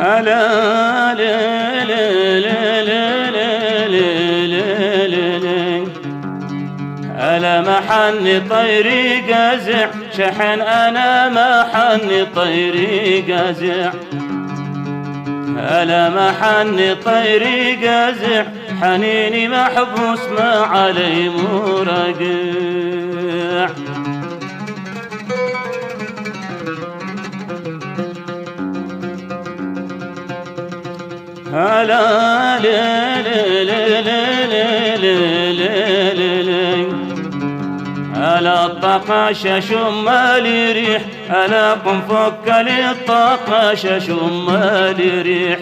هلا ألا محني طيري قازع شحن أنا محني طيري قازع ألا محني طيري قازع حنيني محبوس ما علي مرقع هلا ألا الطقاشة شمالي ريح ألا قم فك لي الطقاشة شمالي ريح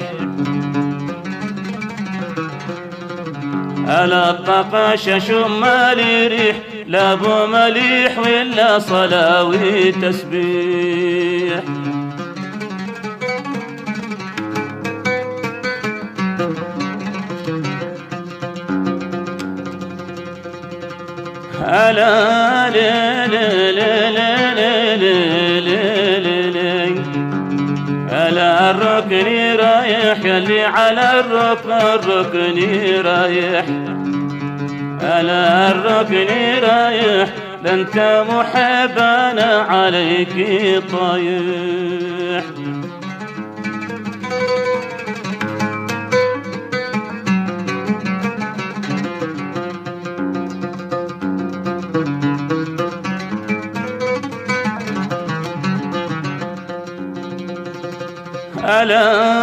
ألا الطقاشة شمالي ريح لا بو مليح ولا صلاوي تسبيح ألا ألا الركن رايح يلي على الركن رايح ألا الركن رايح ده انت محب أنا عليك طايح ألا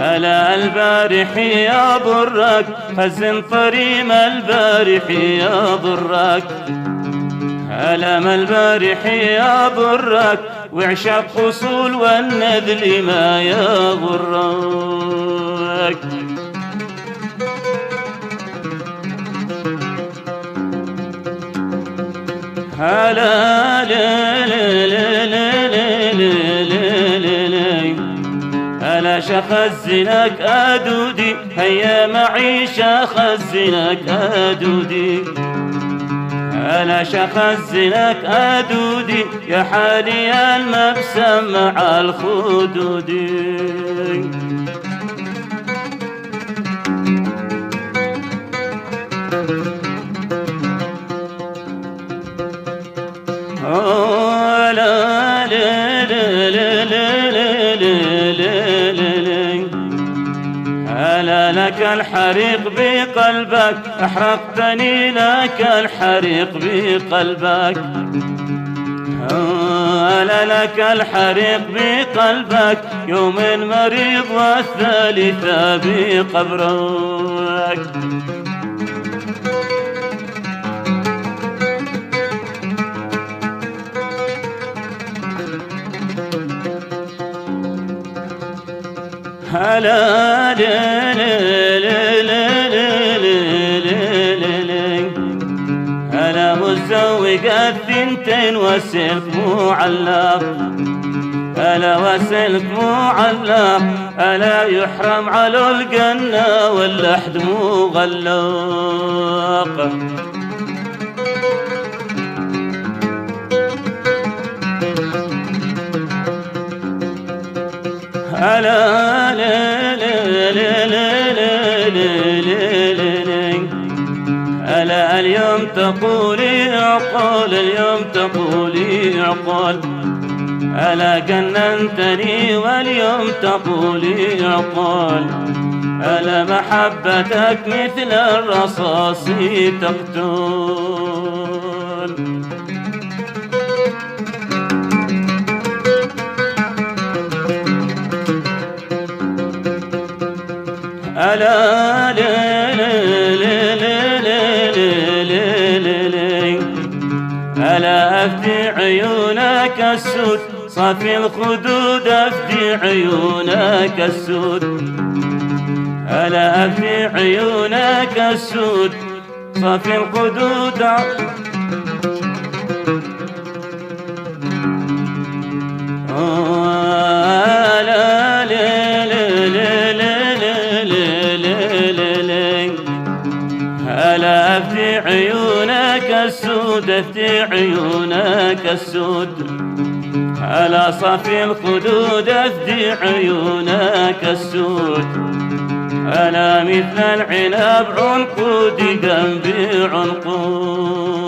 ألا البارح يا ضرك خزن طريم البارح يا ضرك ألا ما البارح يا ضرك وعشق خصول والنذل ما يغرك هلا ألا شخزنك أدودي هيا معي شخزنك أدودي ألا شخزنك أدودي يا حالي المبسم مع الخدودي ألا لك الحريق بقلبك أحرقتني لك الحريق بقلبك ألا لك الحريق بقلبك يوم مريض والثالثة بقبرك هلا هلا مزوق الثنتين والسلك معلق هلا والسلك معلق ألا يحرم على الجنة واللحد مغلق ألا ألا اليوم تقولي عقال اليوم تقولي عقال ألا جننتني واليوم تقولي عقال ألا محبتك مثل الرصاص تقتل ألا ألا أفدي عيونك السود صافي الخدود أفدي عيونك السود ألا أفدي عيونك السود صافي الخدود ألا أفدي عيونك السود افدي عيونك السود، على صافي الخدود افدي عيونك السود، أنا مثل العنب عنقودي جنبي عنقود.